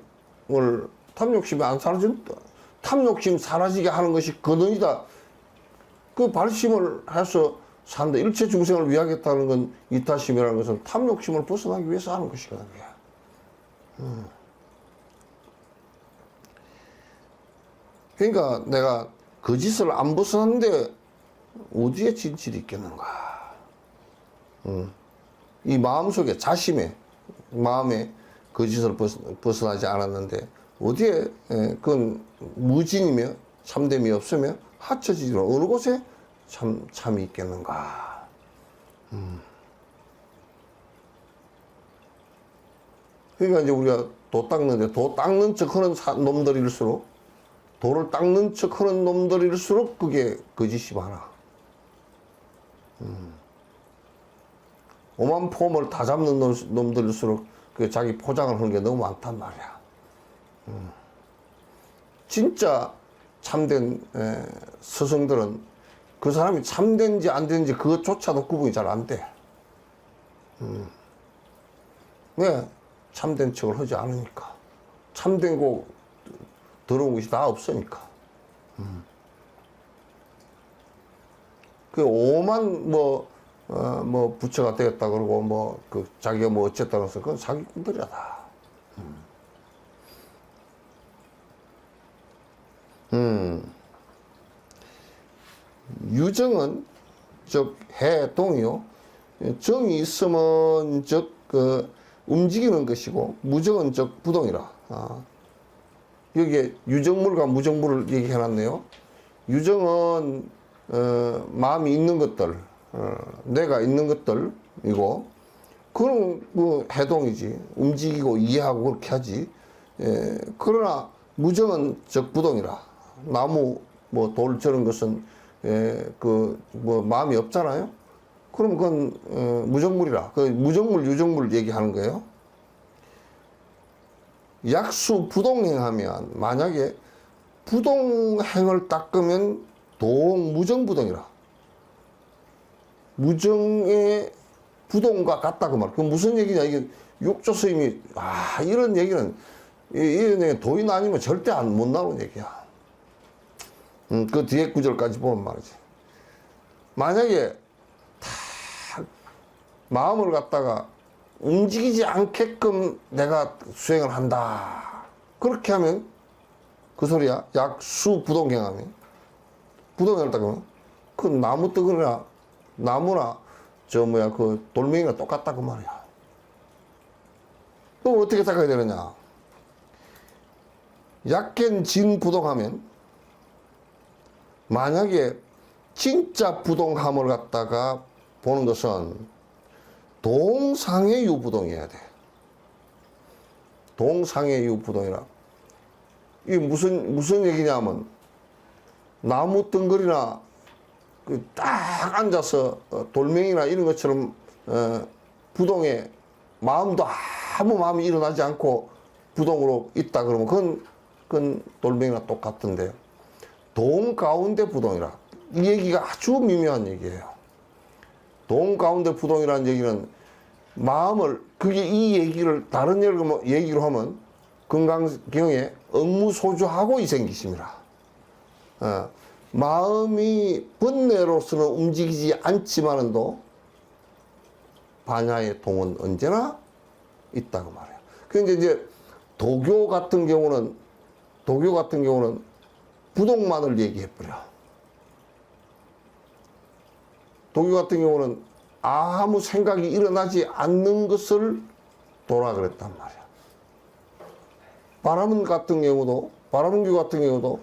안 사라진다. 탐욕심 사라지게 하는 것이 근원이다. 그 발심을 해서 산다. 일체 중생을 위하겠다는 건 이타심이라는 것은 탐욕심을 벗어나기 위해서 하는 것이거든요. 그러니까 내가 거짓을 안 벗어났는데 어디에 진실이 있겠는가? 이 마음속에 마음에 거짓을 벗어나지 않았는데 어디에 그건 무진이며 참됨이 없으며 합쳐지지만 어느 곳에 참이 있겠는가? 그러니까 이제 우리가 도 닦는데 도 닦는 척 하는 놈들일수록 도를 닦는 척 하는 놈들일수록 그게 거짓이 많아. 오만 폼을 다 잡는 놈들일수록 그 자기 포장을 하는 게 너무 많단 말이야. 진짜 참된 스승들은 그 사람이 참된지 안 된지 그것조차도 구분이 잘 안 돼. 왜? 참된 척을 하지 않으니까. 참된 거 들어온 것이 다 없으니까. 그 오만 뭐 부처가 되었다 그러고 그 자기가 뭐 어쨌다 그래서 그건 사기꾼들이야 다. 유정은 즉 해동이요. 정이 있으면 즉 움직이는 것이고 무정은 즉 부동이라. 여기에 유정물과 무정물을 얘기해놨네요. 유정은 마음이 있는 것들, 내가 있는 것들이고, 그건 뭐 해동이지. 움직이고 이해하고 그렇게 하지. 그러나 무정은 즉 부동이라. 나무 뭐 돌 저런 것은 뭐 마음이 없잖아요. 그럼 그건 무정물이라. 그 무정물 유정물 얘기하는 거예요. 약수 부동행하면 만약에 부동행을 닦으면 동무정부동이라. 무정의 부동과 같다고 말. 그 무슨 얘기냐? 이게 육조 스님이 이런 얘기는 도인 아니면 절대 못 나오는 얘기야. 그 뒤에 구절까지 보면 말이지. 만약에 다 마음을 갖다가 움직이지 않게끔 내가 수행을 한다. 그렇게 하면 그 소리야. 약수 부동경하면 부동경을 닦으면 그 나무 뜨거나 나무나 그 돌멩이가 똑같다 그 말이야. 그럼 어떻게 닦아야 되느냐? 약견 진 부동하면 만약에 진짜 부동함을 갖다가 보는 것은 동상의 유부동이어야 돼. 동상의 유부동이라. 이게 무슨 얘기냐면, 나무 덩거리나, 딱 앉아서, 돌멩이나 이런 것처럼, 부동에 마음도 아무 마음이 일어나지 않고 부동으로 있다 그러면, 그건 돌멩이나 똑같은데, 동 가운데 부동이라. 이 얘기가 아주 미묘한 얘기예요. 동 가운데 부동이라는 얘기는 마음을, 그게 이 얘기를 다른 얘기로 하면 건강경에 억무소주하고 이생기심이라. 마음이 번뇌로서는 움직이지 않지만은도 반야의 동은 언제나 있다고 말해요. 그런데 이제 도교 같은 경우는 부동만을 얘기해버려. 도교 같은 경우는 아무 생각이 일어나지 않는 것을 도라 그랬단 말이야. 바라문교 같은 경우도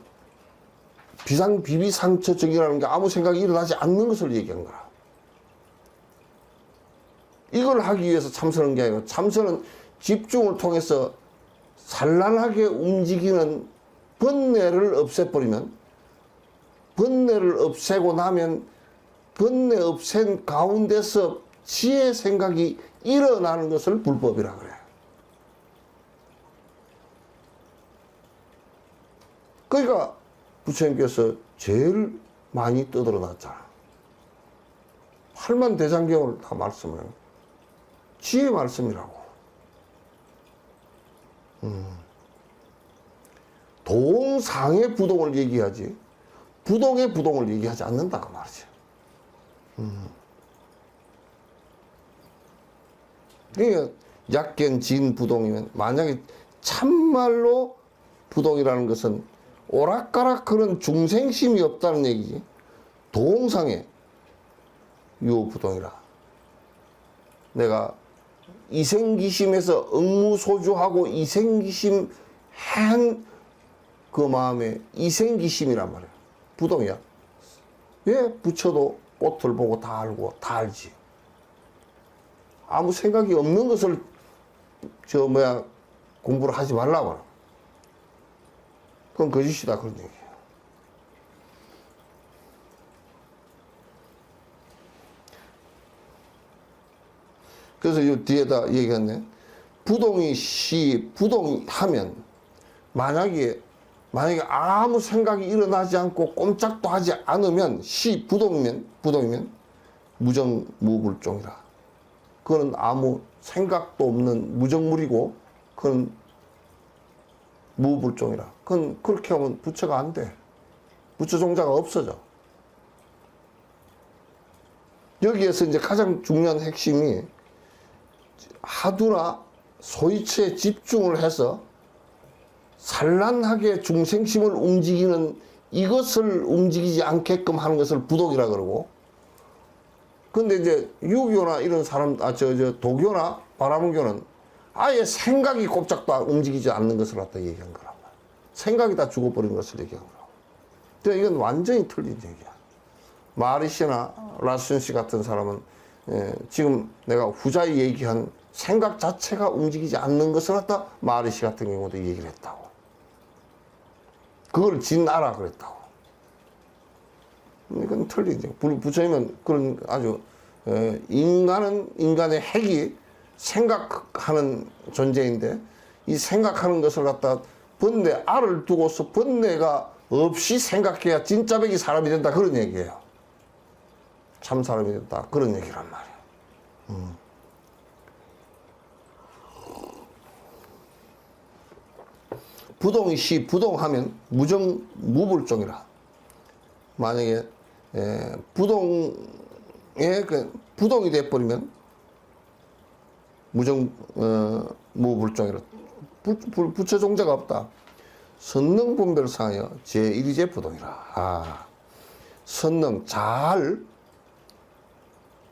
비상비비상처적이라는 게 아무 생각이 일어나지 않는 것을 얘기한 거라. 이걸 하기 위해서 참선한 게 아니고, 참선은 집중을 통해서 산란하게 움직이는 번뇌를 없애버리면, 번뇌를 없애고 나면 번뇌 없앤 가운데서 지혜 생각이 일어나는 것을 불법이라 그래요. 그러니까 부처님께서 제일 많이 떠들어 놨잖아. 팔만대장경을 다 말씀을 해요. 지혜 말씀이라고. 동상의 부동을 얘기하지 부동의 부동을 얘기하지 않는다 그 말이지. 그러니까 약견 진 부동이면, 만약에 참말로 부동이라는 것은 오락가락 그런 중생심이 없다는 얘기지. 동상의 유부동이라. 내가 이생기심에서 억무소주하고 이생기심 한 그 마음에 이생기심이란 말이야. 부동이야. 왜 부처도 꽃을 보고 다 알고 다 알지. 아무 생각이 없는 것을 공부를 하지 말라고. 그건 거짓이다 그런 얘기예요. 그래서 이 뒤에다 얘기했네. 부동이 하면 만약에 아무 생각이 일어나지 않고 꼼짝도 하지 않으면 부동이면 무정무불종이라. 그건 아무 생각도 없는 무정물이고 그건 무불종이라. 그건 그렇게 하면 부처가 안 돼. 부처 종자가 없어져. 여기에서 이제 가장 중요한 핵심이 하두나 소이치에 집중을 해서 산란하게 중생심을 움직이는 이것을 움직이지 않게끔 하는 것을 부독이라 그러고, 근데 이제 유교나 이런 사람, 도교나 바라문교는 아예 생각이 꼼짝도 움직이지 않는 것을 갖다 얘기한 거란 말이야. 생각이 다 죽어버린 것을 얘기한 거라고. 근데 이건 완전히 틀린 얘기야. 마리시나 라슨 씨 같은 사람은 지금 내가 후자에 얘기한 생각 자체가 움직이지 않는 것을 갖다 마리시 같은 경우도 얘기를 했다고. 그걸 진아라 그랬다고. 이건 틀리죠. 부처님은 그런 아주 인간의 핵이 생각하는 존재인데 이 생각하는 것을 갖다 알을 두고서 번뇌가 없이 생각해야 진짜 백이 사람이 된다 그런 얘기예요. 참 사람이 된다 그런 얘기란 말이에요. 부동하면 무정무불종이라. 만약에 부동이 돼버리면 무불종이라. 부처 종자가 없다. 선능분별상하여 제1위제 부동이라. 선능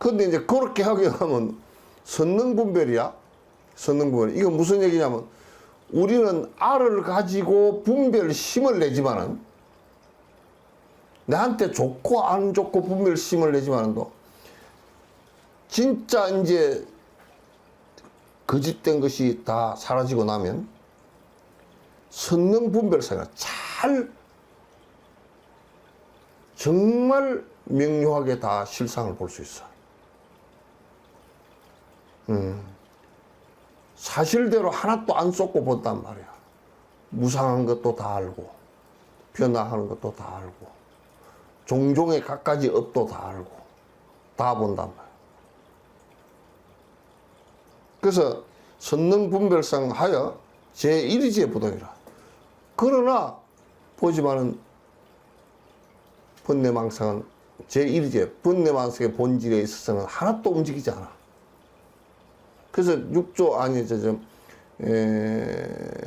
근데 이제 그렇게 하게 하면 선능분별이야. 선능분별. 이건 무슨 얘기냐면 우리는 알을 가지고 분별심을 내지만은 나한테 좋고 안 좋고 분별심을 내지만은도 진짜 이제 거짓된 것이 다 사라지고 나면 선능분별사가 정말 명료하게 다 실상을 볼 수 있어. 사실대로 하나도 안 쏟고 본단 말이야. 무상한 것도 다 알고, 변화하는 것도 다 알고, 종종의 갖가지 업도 다 알고, 다 본단 말이야. 그래서 선능분별상 하여 제1위지의 부동이라. 그러나 보지만은 번뇌망상은 제1위지, 번뇌망상의 본질에 있어서는 하나도 움직이지 않아. 그래서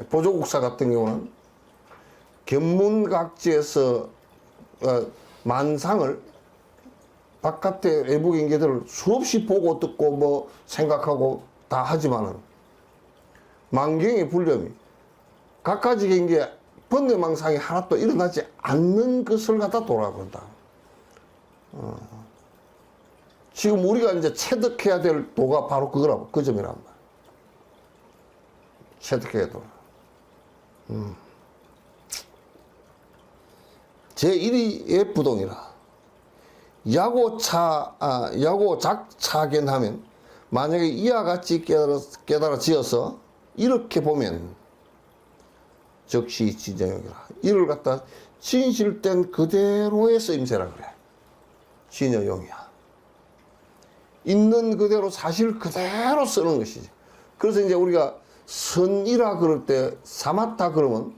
보조국사 같은 경우는 견문각지에서 만상을 바깥의 외부 경계들을 수없이 보고 듣고 생각하고 다 하지만은 만경의 불념이 갖가지 경계 번뇌망상이 하나도 일어나지 않는 것을 갖다 돌아본다. 지금 우리가 이제 체득해야 될 도가 바로 그거라고, 그 점이란 말이야. 체득해야 도. 제1위의 부동이라. 야고작차견하면 만약에 이와 같이 깨달아지어서 이렇게 보면 적시 진여용이라. 이를 갖다 진실된 그대로의 쓰임새라 그래. 진여용이야. 있는 그대로 사실 그대로 쓰는 것이지. 그래서 이제 우리가 선이라 그럴 때 사마타 그러면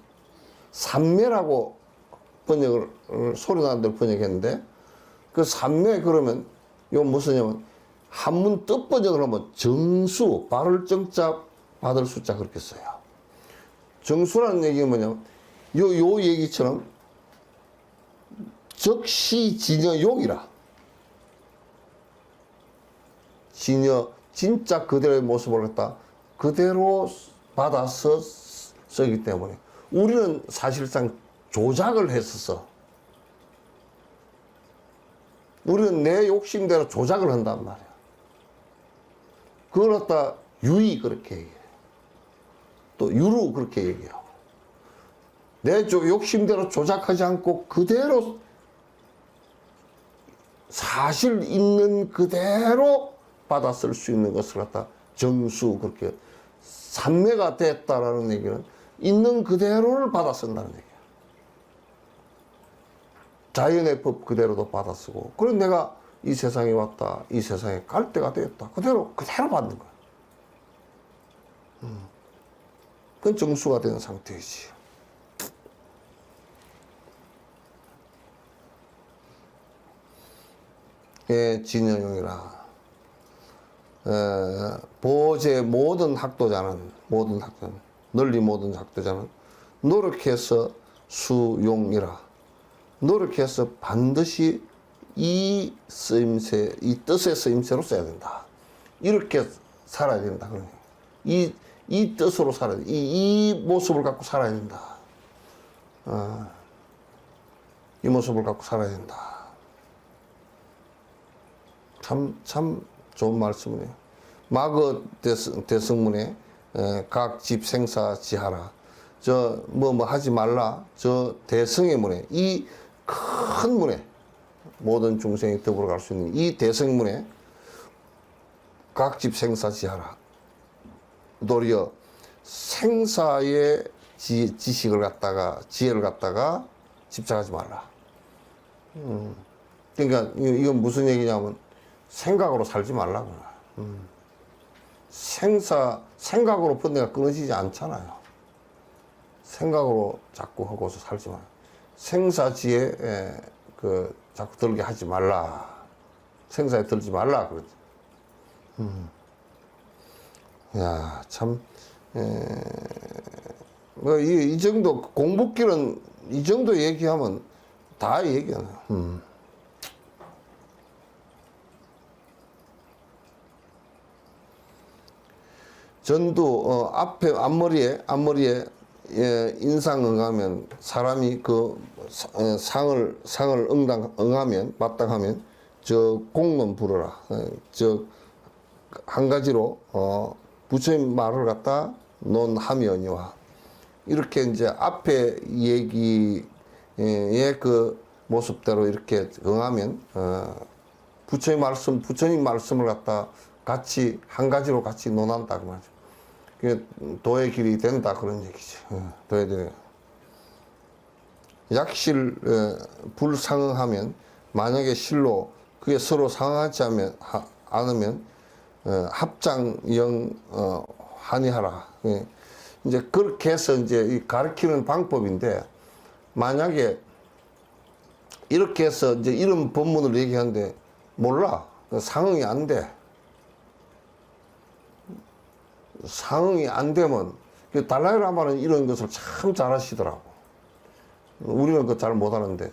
삼매라고 번역을 소리나는 대로 번역했는데 그 삼매 그러면 이건 무슨냐면 한문 뜻 번역을 하면 정수, 바를 정자 받을 숫자 그렇게 써요. 정수라는 얘기는 뭐냐면 요 얘기처럼 적시 진여용이라. 진짜 그대로의 모습을 갖다 그대로 받아서 쓰기 때문에 우리는 사실상 조작을 했었어. 우리는 내 욕심대로 조작을 한단 말이야. 그걸 갖다 유의 그렇게 얘기해요. 또 유로 그렇게 얘기해요. 내 욕심대로 조작하지 않고 그대로 사실 있는 그대로 받아 쓸 수 있는 것을 갖다 정수 그렇게 삼매가 됐다라는 얘기는 있는 그대로를 받아 쓴다는 얘기야. 자연의 법 그대로도 받아 쓰고, 그래 내가 이 세상에 왔다, 이 세상에 갈 때가 되었다, 그대로 받는 거야. 그건 정수가 되는 상태이지. 예, 진여용이라. 보제 모든 학도자는, 널리 모든 학도자는 노력해서 수용이라. 노력해서 반드시 이 쓰임새, 이 뜻의 쓰임새로 써야 된다. 이렇게 살아야 된다. 이 뜻으로 살아야 된다. 이 모습을 갖고 살아야 된다. 이 모습을 갖고 살아야 된다. 참 좋은 말씀이네요. 마거 대승문에 각 집 생사지하라. 뭐 하지 말라. 저 대승의 문에, 이 큰 문에, 모든 중생이 더불어 갈 수 있는 이 대승문에 각 집 생사지하라. 도리어 생사의 지식을 갖다가, 지혜를 갖다가 집착하지 말라. 그러니까 이건 무슨 얘기냐면 생각으로 살지 말라고. 생각으로 번뇌가 끊어지지 않잖아요. 생각으로 자꾸 하고서 살지 마. 생사지에 자꾸 들게 하지 말라. 생사에 들지 말라. 그러지. 야, 참, 뭐, 이 정도, 공부길은 이 정도 얘기하면 다 얘기하네. 전두, 앞머리에, 인상 응하면, 사람이 상을 응하면, 마땅하면, 공론 부르라. 한 가지로, 부처님 말을 갖다 논하면이와. 이렇게 이제 앞에 얘기의 그 모습대로 이렇게 응하면, 부처님 말씀을 갖다 같이, 한 가지로 같이 논한다. 그 말이죠. 도의 길이 된다. 그런 얘기죠. 도의 길이. 약실, 불상응하면, 만약에 실로 그게 서로 상응하지 않으면, 합장영, 환희하라. 이제 그렇게 해서 이제 가르치는 방법인데, 만약에 이렇게 해서 이제 이런 법문을 얘기하는데, 몰라. 상응이 안 돼. 상응이 안 되면, 달라이라마는 이런 것을 참 잘하시더라고. 우리는 그거 잘 못하는데,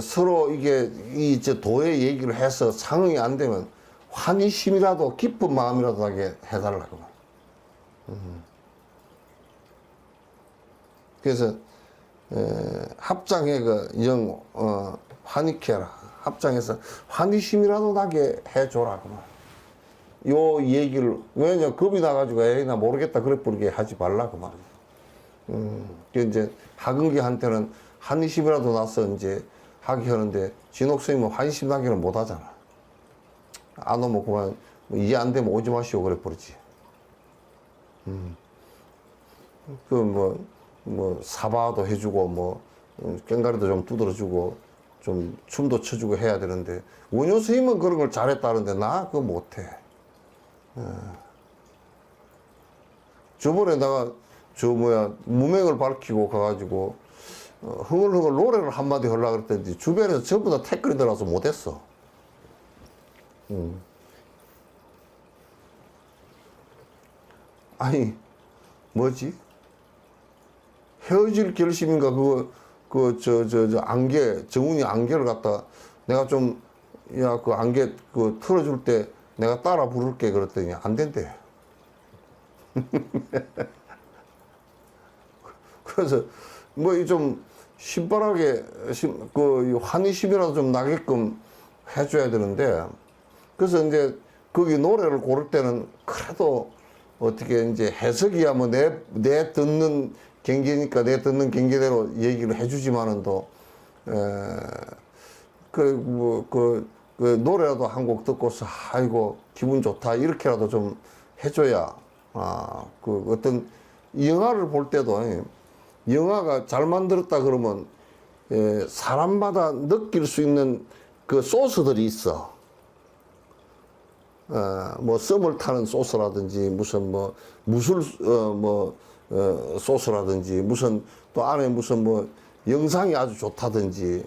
서로 이제 도의 얘기를 해서 상응이 안 되면, 환희심이라도, 깊은 마음이라도 하게 해달라고. 그래서, 합장에 환희케 해라. 합장해서 환희심이라도 나게 해줘라. 요 얘기를, 왜냐, 겁이 나가지고, 에이, 나 모르겠다. 그래, 부르게 하지 말라. 그 말이야. 이제, 하근기한테는 환희심이라도 나서 이제 하게 하는데, 진옥스님은 환희심 나기는 못 하잖아. 안 오면 그만, 이해 안 되면 오지 마시오. 그래, 버리지. 사바도 해주고, 깽가리도 좀 두드려주고, 좀 춤도 춰주고 해야 되는데, 원효 스님은 그런 걸 잘했다는데, 나 그거 못해. 저번에 내가 무명을 밝히고 가가지고 흥얼흥얼 노래를 한마디 하려고 그랬더니 주변에서 전부 다 태클이 들어와서 못했어. 아니 뭐지? 헤어질 결심인가 정훈이 안개를 갖다 내가 좀 그 안개 틀어줄 때 내가 따라 부를게 그랬더니 안 된대. 그래서 좀 신바하게 환희심이라도 좀 나게끔 해줘야 되는데, 그래서 이제 거기 노래를 고를 때는 그래도 어떻게 이제 해석이야 뭐 내 듣는 경계니까 내 듣는 경계대로 얘기를 해주지만은 또, 그 노래라도 한 곡 듣고서 아이고 기분 좋다 이렇게라도 좀 해줘야 그 어떤 영화를 볼 때도 영화가 잘 만들었다 그러면 사람마다 느낄 수 있는 그 소스들이 있어. 뭐 썸을 타는 소스라든지 무슨 뭐 무술 소스라든지 무슨 또 안에 무슨 뭐 영상이 아주 좋다든지.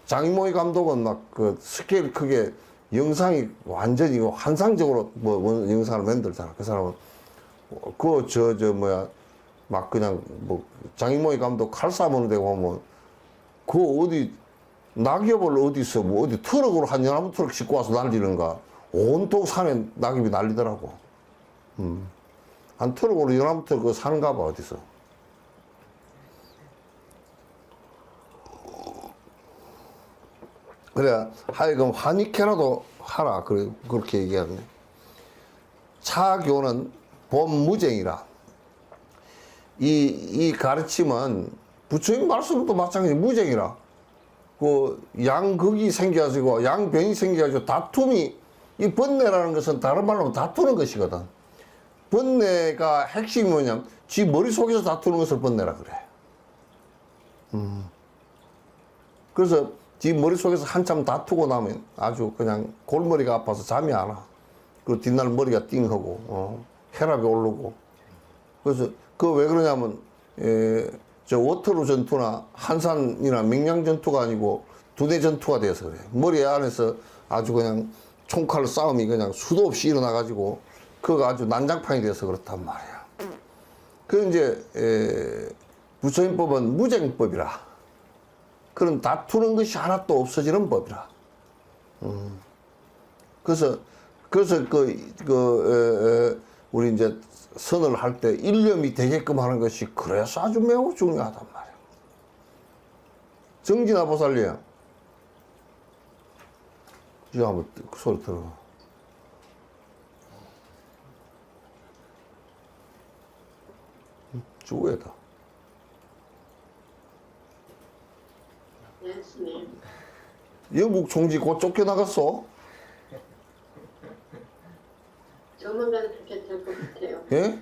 장이모이 감독은 막 그 스케일 크게 영상이 완전히 환상적으로 뭐 영상을 만들잖아. 그 사람은 막 그냥 뭐 장이모이 감독 칼 쏴보는 데 보면 그 어디 낙엽을 어디서 뭐 어디 트럭으로 한 연합 트럭 싣고 와서 날리는가 온통 산에 낙엽이 날리더라고. 한 트럭으로 연합 트럭 사는가 봐 어디서. 그래 하여금 환희케라도 하라 그렇게 얘기하네. 차교는 본무쟁이라. 이 가르침은 부처님 말씀도 마찬가지 무쟁이라. 그 양극이 생겨가지고 양변이 생겨가지고 다툼이 이 번뇌라는 것은 다른 말로 하면 다투는 것이거든. 번뇌가 핵심이 뭐냐면 지 머릿속에서 다투는 것을 번뇌라 그래. 그래서 지 머릿속에서 한참 다투고 나면 아주 그냥 골머리가 아파서 잠이 안 와. 그리고 뒷날 머리가 띵하고 혈압이 오르고. 그래서 그 왜 그러냐면 저 워터루 전투나 한산이나 명량 전투가 아니고 두뇌 전투가 돼서 그래. 머리 안에서 아주 그냥 총칼 싸움이 그냥 수도 없이 일어나가지고 그거 아주 난장판이 돼서 그렇단 말이야. 그 이제 부처님법은 무쟁법이라. 그런 다투는 것이 하나도 없어지는 법이라. 그래서 우리 이제 선을 할 때 일념이 되게끔 하는 것이 그래서 아주 매우 중요하단 말이야. 정진아 보살님, 이거 한번 그 소리 들어. 주위에다. 네, 스님. 영국 총지 곧 쫓겨나갔어? 조만간 그렇게 될 것 같아요. 예?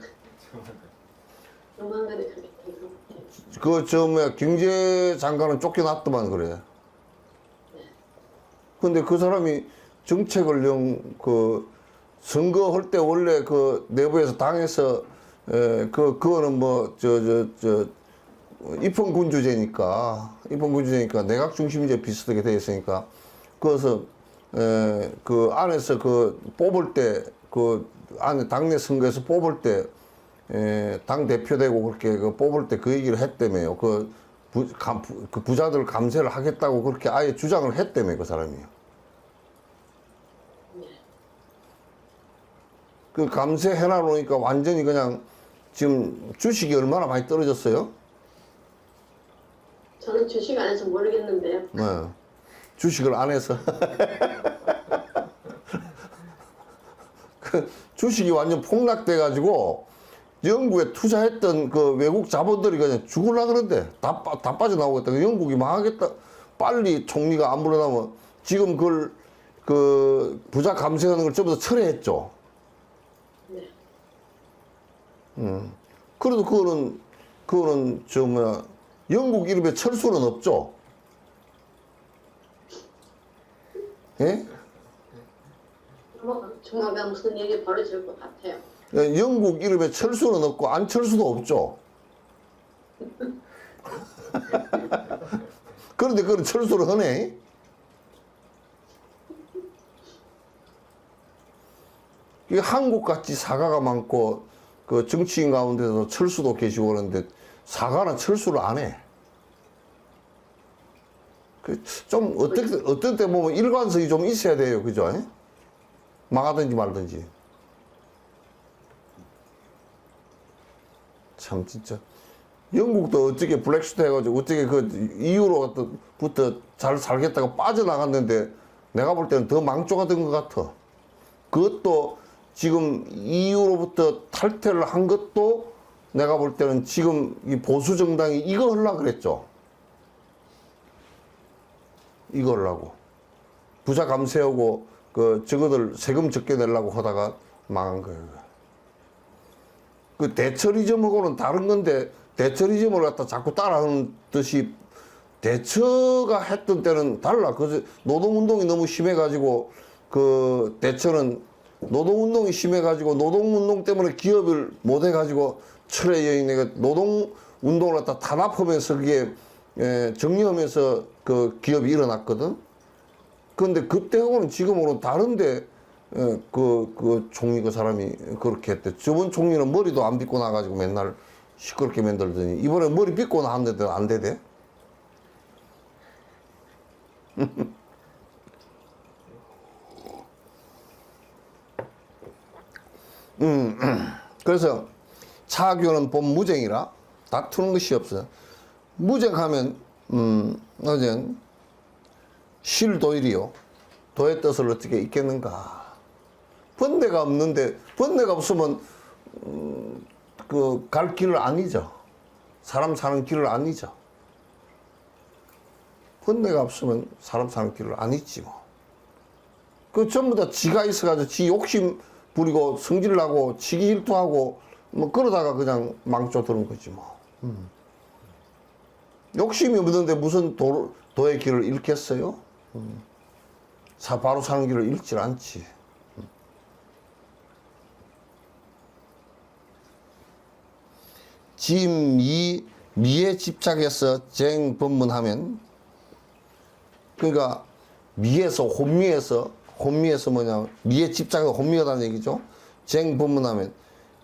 조만간에 그렇게 될 것 같아요. 경제장관은 쫓겨났더만 그래. 근데 그 사람이 정책을 선거할 때 원래 그 내부에서 당에서 그거는 입헌군주제니까 내각 중심제 비슷하게 돼 있으니까 그래서 그 안에서 뽑을 때 안에 당내 선거에서 뽑을 때 당 대표 되고 그렇게 뽑을 때 그 얘기를 했다며요. 그 부자들 감세를 하겠다고 그렇게 아예 주장을 했다며 그 사람이요. 그 감세 해놔놓으니까 완전히 그냥 지금 주식이 얼마나 많이 떨어졌어요? 저는 주식 안 해서 모르겠는데요. 네. 주식을 안 해서. 그 주식이 완전 폭락돼가지고 영국에 투자했던 그 외국 자본들이 그냥 죽을라 그런데 다 빠져나오겠다. 영국이 망하겠다. 빨리 총리가 안 물러나면 지금 그 부자 감세하는 걸 전부 다 철회했죠. 네. 그래도 그거는 영국 이름에 철수는 없죠. 예? 조만간 무슨 일이 벌어질 것 같아요. 영국 이름에 철수는 없고 안철수도 없죠. 그런데 그런 철수를 하네. 이게 한국같이 사가가 많고 그 정치인 가운데서 철수도 계시고 그러는데 사가는 철수를 안 해. 좀 어떤 때 보면 일관성이 좀 있어야 돼요. 그죠? 망하든지 말든지. 참 진짜 영국도 어떻게 블랙시트 해가지고 어떻게 그 이유로부터 잘 살겠다고 빠져나갔는데 내가 볼 때는 더 망조가 된 것 같아. 그것도 지금 EU로부터 탈퇴를 한 것도 내가 볼 때는 지금 이 보수 정당이 이거 하려고 그랬죠. 이거 하려고. 부자 감세하고 그 저거들 세금 적게 내려고 하다가 망한 거예요. 그 대처리즘하고는 다른 건데 대처리즘을 갖다 자꾸 따라하는 듯이 대처가 했던 때는 달라. 그 노동운동이 너무 심해가지고 그 대처는 노동운동이 심해가지고 노동운동 때문에 기업을 못해가지고 철의 여인에게 노동운동을 갖다 탄압하면서 그게 정리하면서 그 기업이 일어났거든. 그런데 그때하고는 지금으로는 다른데 그 총리 그 사람이 그렇게 했대. 저번 총리는 머리도 안 빗고 나가지고 맨날 시끄럽게 만들더니 이번에 머리 빗고 나왔는데 안 되대. 그래서 차교는 본 무쟁이라 다투는 것이 없어. 무쟁하면 어젠 실도일이요. 도의 뜻을 어떻게 잊겠는가. 번뇌가 없는데 번뇌가 없으면 그 갈 길을 안 잊어. 사람 사는 길을 안 잊어. 번뇌가 없으면 사람 사는 길을 안 잊지 뭐. 그 전부 다 지가 있어가지고 지 욕심 부리고 성질나고 치기 질투하고 뭐 그러다가 그냥 망쳐 들은 거지 뭐. 욕심이 없는데 무슨 도의 길을 잃겠어요? 바로 사는 길을 잃질 않지. 짐이 미에 집착해서 쟁법문하면 그러니까 미에서 혼미에서 뭐냐 미에 집착해서 혼미하다는 얘기죠. 쟁법문하면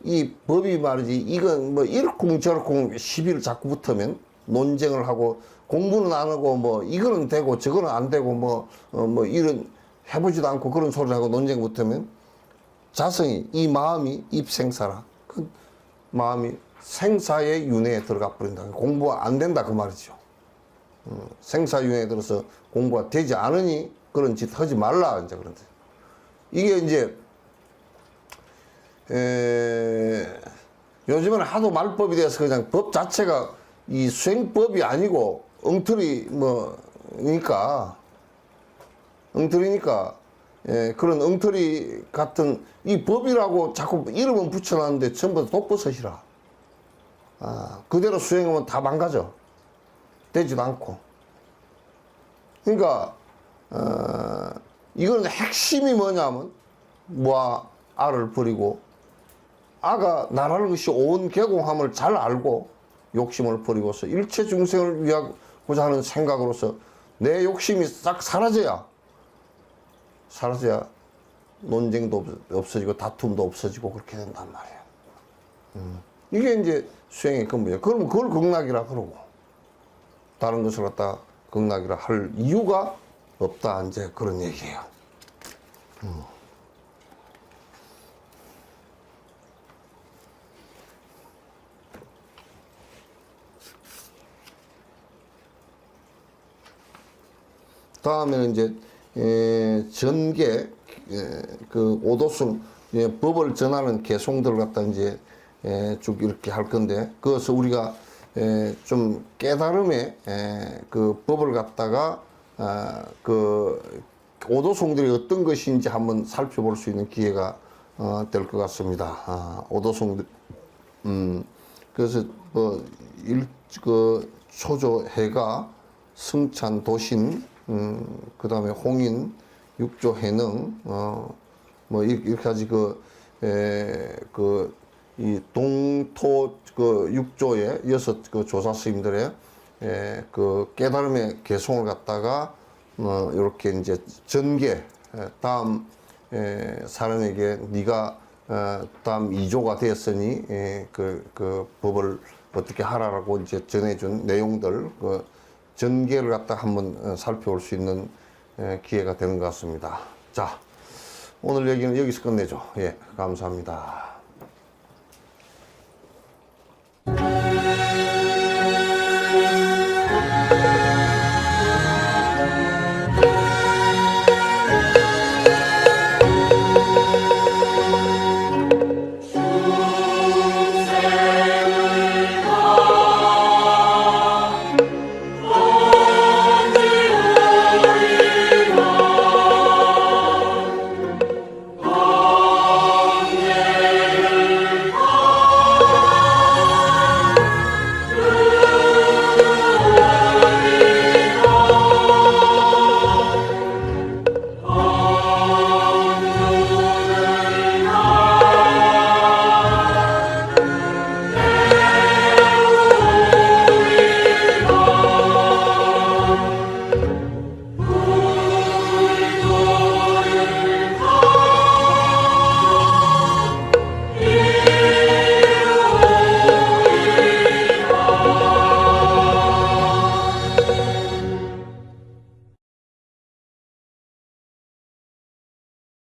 이 법이 말이지 이건 뭐 이렇쿵저렇쿵 시비를 자꾸 붙으면 논쟁을 하고 공부는 안 하고 뭐 이거는 되고 저거는 안 되고 뭐 이런 해보지도 않고 그런 소리를 하고 논쟁 붙으면 자성이 이 마음이 입생사라. 그 마음이 생사의 윤회에 들어가 버린다. 공부가 안 된다 그 말이죠. 생사윤회에 들어서 공부가 되지 않으니 그런 짓 하지 말라 이제 그런데 이게 이제 요즘에는 하도 말법이 돼서 그냥 법 자체가 이 수행법이 아니고 엉터리니까 그런 엉터리 같은 이 법이라고 자꾸 이름은 붙여놨는데 전부 다 독버섯이라. 그대로 수행하면 다 망가져. 되지도 않고. 그러니까 이거는 핵심이 뭐냐면 무아 아를 버리고 아가 나라는 것이 온 개공함을 잘 알고 욕심을 버리고서 일체 중생을 위하고자 하는 생각으로서 내 욕심이 싹 사라져야 논쟁도 없어지고 다툼도 없어지고 그렇게 된단 말이야. 이게 이제 수행의 근본이야. 그러면 그걸 극락이라 그러고 다른 것을 갖다 극락이라 할 이유가 없다 이제 그런 얘기예요. 다음에는 이제 전계 그 오도승 법을 전하는 개송들을 갖다 이제 쭉 이렇게 할 건데 그것을 우리가 좀 깨달음에 그 법을 갖다가 그 오도송들이 어떤 것인지 한번 살펴볼 수 있는 기회가 될 것 같습니다. 오도송들 그래서 그 초조해가 승찬 도신 그 다음에 홍인 육조 해능 뭐 이렇게까지 이 동토 그 육조의 6 그 조사 스님들의 그 깨달음의 개송을 갖다가 이렇게 이제 전개 다음 사람에게 네가 다음 2조가 되었으니 그 법을 어떻게 하라라고 이제 전해준 내용들 그 전개를 갖다 한번 살펴볼 수 있는 기회가 되는 것 같습니다. 자, 오늘 얘기는 여기서 끝내죠. 예, 감사합니다.